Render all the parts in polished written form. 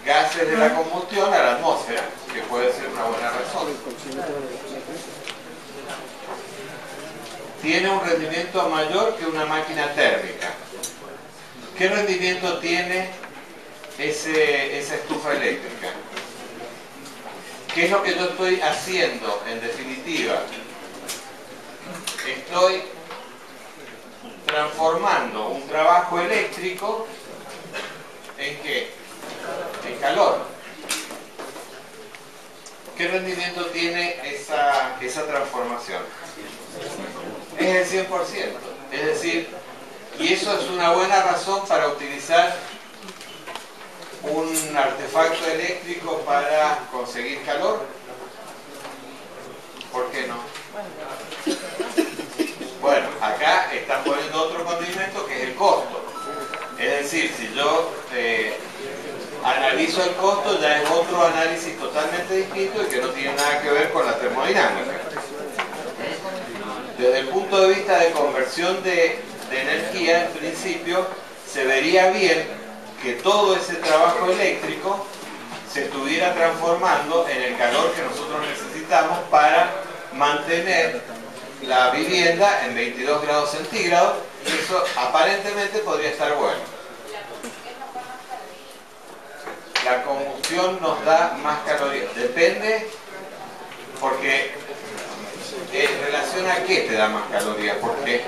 gases de la combustión a la atmósfera, que puede ser una buena razón. Tiene un rendimiento mayor que una máquina térmica. ¿Qué rendimiento tiene esa estufa eléctrica? ¿Qué es lo que yo estoy haciendo en definitiva? Estoy transformando un trabajo eléctrico ¿en qué? En calor. ¿Qué rendimiento tiene esa transformación? Es el 100%. Es decir, y eso es una buena razón para utilizar un artefacto eléctrico para conseguir calor. ¿Por qué no? Bueno, acá están poniendo otro condimento que es el costo. Es decir, si yo analizo el costo, ya es otro análisis totalmente distinto y que no tiene nada que ver con la termodinámica. Desde el punto de vista de conversión de energía, en principio, se vería bien que todo ese trabajo eléctrico se estuviera transformando en el calor que nosotros necesitamos para mantener la vivienda en 22 grados centígrados, y eso aparentemente podría estar bueno. La combustión nos da más calorías. Depende, porque en relación a qué te da más calorías. Porque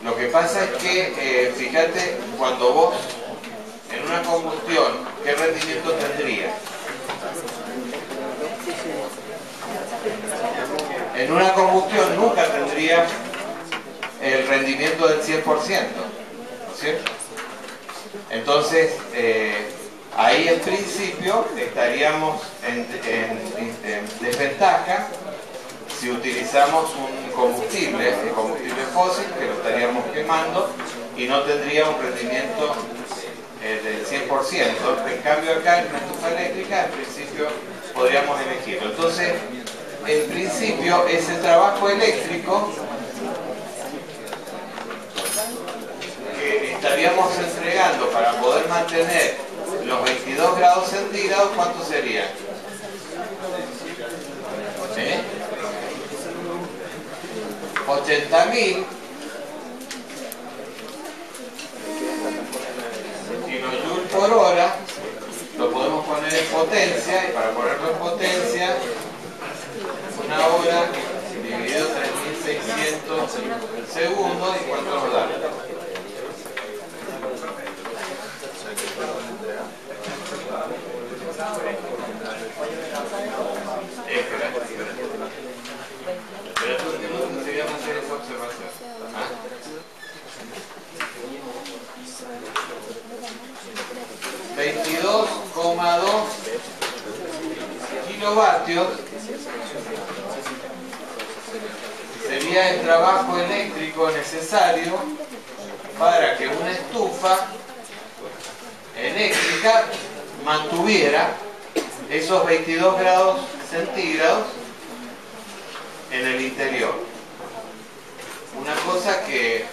lo que pasa es que, fíjate, cuando vos en una combustión, ¿qué rendimiento tendrías? En una combustión nunca tendrías el rendimiento del 100%, ¿cierto? Entonces, ahí en principio estaríamos en desventaja si utilizamos un combustible, el combustible fósil, que lo estaríamos quemando y no tendría un rendimiento del 100%. En cambio acá en una estufa eléctrica, en principio podríamos elegirlo. Entonces, en principio, ese trabajo eléctrico que estaríamos entregando para poder mantener los 22 grados centígrados, ¿cuánto sería? 80.000 kilojoules por hora. Lo podemos poner en potencia, y para ponerlo en potencia, una hora dividido 3600 segundos, ¿y cuánto nos da? Pero tú deberíamos hacer esa observación. 22,2 kilovatios sería el trabajo eléctrico necesario para que una estufa eléctrica mantuviera esos 22 grados centígrados en el interior. Una cosa que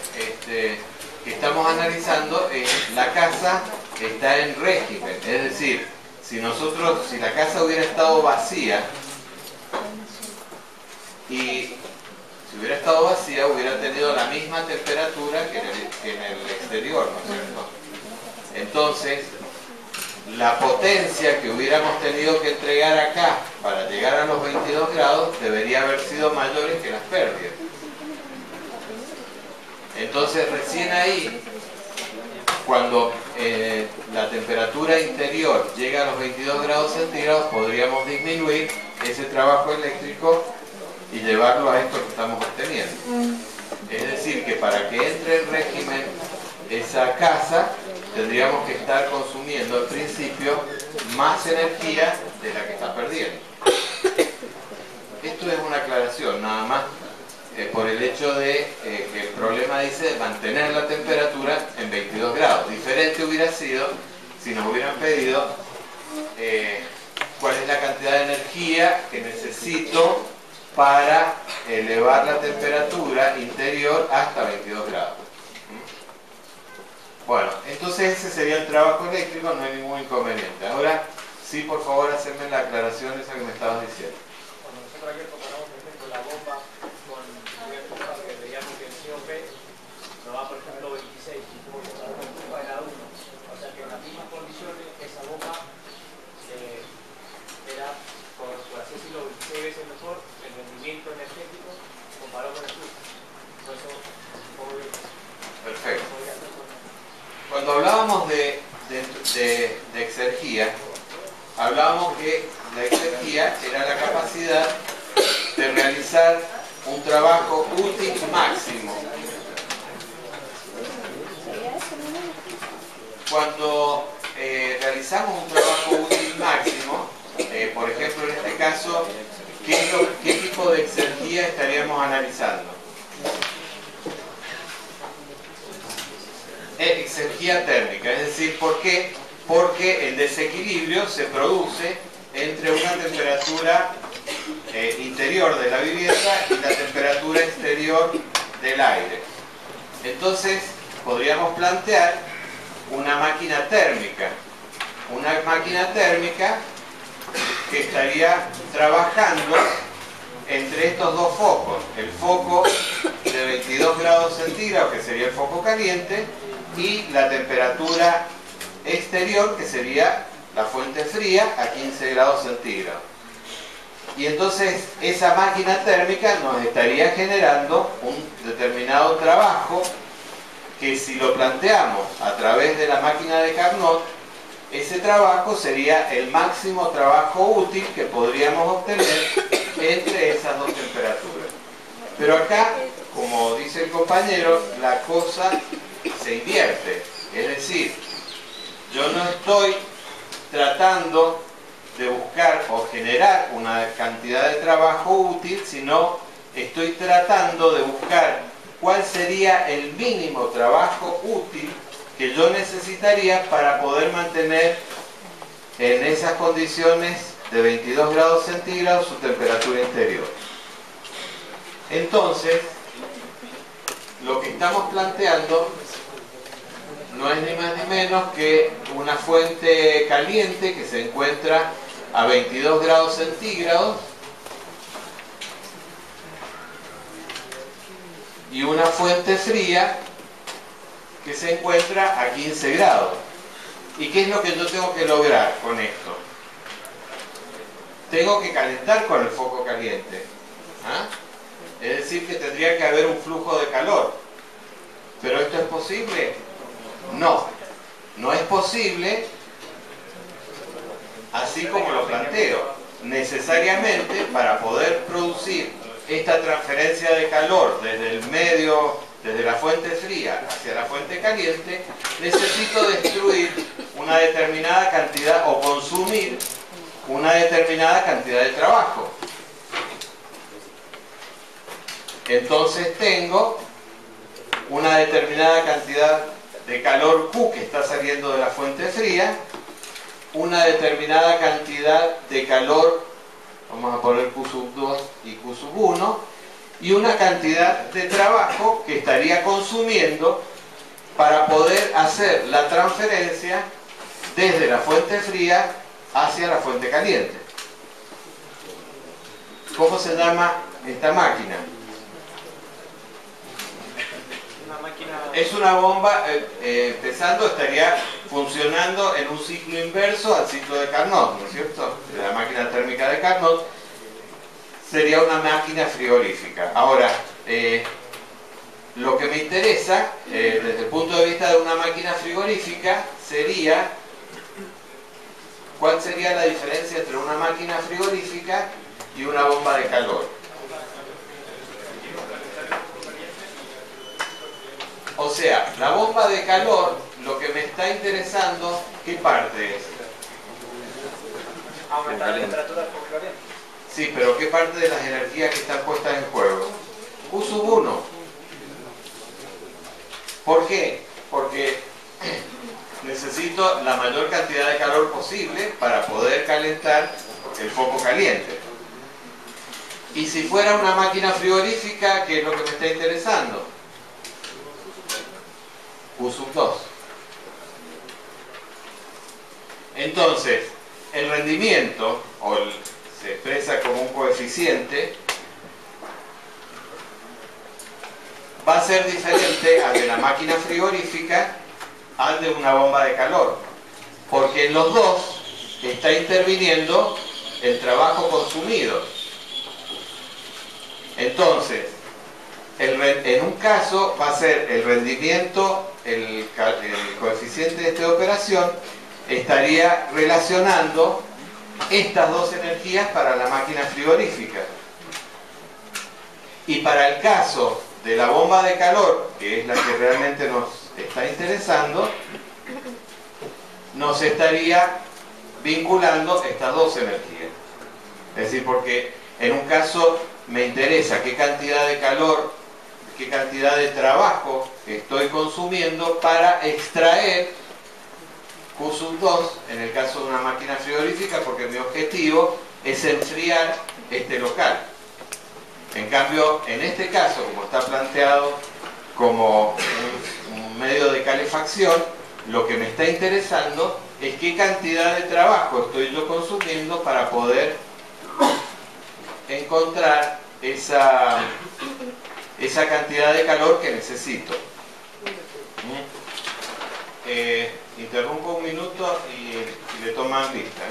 estamos analizando es la casa está en régimen, es decir, si la casa hubiera estado vacía y si hubiera estado vacía hubiera tenido la misma temperatura que en el exterior, ¿no es cierto? Entonces, la potencia que hubiéramos tenido que entregar acá para llegar a los 22 grados debería haber sido mayores que las pérdidas. Entonces, recién ahí, cuando la temperatura interior llega a los 22 grados centígrados, podríamos disminuir ese trabajo eléctrico y llevarlo a esto que estamos obteniendo. Es decir, que para que entre en régimen esa casa, tendríamos que estar consumiendo al principio más energía de la que está perdiendo. Esto es una aclaración, nada más, por el hecho de que el problema dice mantener la temperatura en 22 grados. Diferente hubiera sido si nos hubieran pedido cuál es la cantidad de energía que necesito para elevar la temperatura interior hasta 22 grados. Bueno, entonces ese sería el trabajo eléctrico, no hay ningún inconveniente. Ahora, sí, por favor, hacerme la aclaración esa que me estabas diciendo. Cuando nosotros ayer comparamos, por ejemplo, la bomba con que veíamos que el COP nos da, por ejemplo, 26, y tuvo que usar una bomba era 1. O sea que en las mismas condiciones, esa bomba era, por así decirlo, 26 veces mejor el rendimiento energético comparado con el flujo. Por eso, perfecto. Cuando hablábamos de exergía, hablábamos que la exergía era la capacidad de realizar un trabajo útil máximo. Cuando realizamos un trabajo útil máximo, por ejemplo en este caso, ¿qué tipo de exergía estaríamos analizando? Exergía térmica, es decir, ¿por qué? Porque el desequilibrio se produce entre una temperatura interior de la vivienda y la temperatura exterior del aire. Entonces, podríamos plantear una máquina térmica que estaría trabajando entre estos dos focos, el foco de 22 grados centígrados, que sería el foco caliente, y la temperatura exterior, que sería la fuente fría, a 15 grados centígrados. Y entonces esa máquina térmica nos estaría generando un determinado trabajo que, si lo planteamos a través de la máquina de Carnot, ese trabajo sería el máximo trabajo útil que podríamos obtener entre esas dos temperaturas. Pero acá, como dice el compañero, la cosa se invierte. Es decir, yo no estoy tratando de buscar o generar una cantidad de trabajo útil, sino estoy tratando de buscar cuál sería el mínimo trabajo útil que yo necesitaría para poder mantener en esas condiciones de 22 grados centígrados su temperatura interior. Entonces, lo que estamos planteando no es ni más ni menos que una fuente caliente que se encuentra a 22 grados centígrados y una fuente fría que se encuentra a 15 grados. ¿Y qué es lo que yo tengo que lograr con esto? Tengo que calentar con el foco caliente. ¿Ah? Es decir, que tendría que haber un flujo de calor. ¿Pero esto es posible? No. No es posible así como lo planteo. Necesariamente, para poder producir esta transferencia de calor desde el medio, desde la fuente fría hacia la fuente caliente, necesito destruir una determinada cantidad o consumir una determinada cantidad de trabajo. Entonces tengo una determinada cantidad de calor Q que está saliendo de la fuente fría, una determinada cantidad de calor, vamos a poner Q sub 2 y Q sub 1, y una cantidad de trabajo que estaría consumiendo para poder hacer la transferencia desde la fuente fría hacia la fuente caliente. ¿Cómo se llama esta máquina? Es una bomba, empezando, estaría funcionando en un ciclo inverso al ciclo de Carnot, ¿no es cierto? De la máquina térmica de Carnot sería una máquina frigorífica. Ahora, lo que me interesa, desde el punto de vista de una máquina frigorífica, sería cuál sería la diferencia entre una máquina frigorífica y una bomba de calor. O sea, la bomba de calor, lo que me está interesando, ¿qué parte es? Aumentar la temperatura del foco caliente. Sí, pero ¿qué parte de las energías que están puestas en juego? Q sub 1. ¿Por qué? Porque necesito la mayor cantidad de calor posible para poder calentar el foco caliente. Y si fuera una máquina frigorífica, ¿qué es lo que me está interesando? Q sub 2. Entonces, el rendimiento, se expresa como un coeficiente, va a ser diferente al de la máquina frigorífica al de una bomba de calor, porque en los dos está interviniendo el trabajo consumido. Entonces, en un caso va a ser el rendimiento, el coeficiente de esta operación estaría relacionando estas dos energías para la máquina frigorífica. Y para el caso de la bomba de calor, que es la que realmente nos está interesando, nos estaría vinculando estas dos energías. Es decir, porque en un caso me interesa qué cantidad de calor, qué cantidad de trabajo estoy consumiendo para extraer Q sub 2, en el caso de una máquina frigorífica, porque mi objetivo es enfriar este local. En cambio, en este caso, como está planteado como un medio de calefacción, lo que me está interesando es qué cantidad de trabajo estoy yo consumiendo para poder encontrar esa cantidad de calor que necesito. Interrumpo un minuto y le toman lista.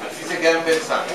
Así se quedan pensando.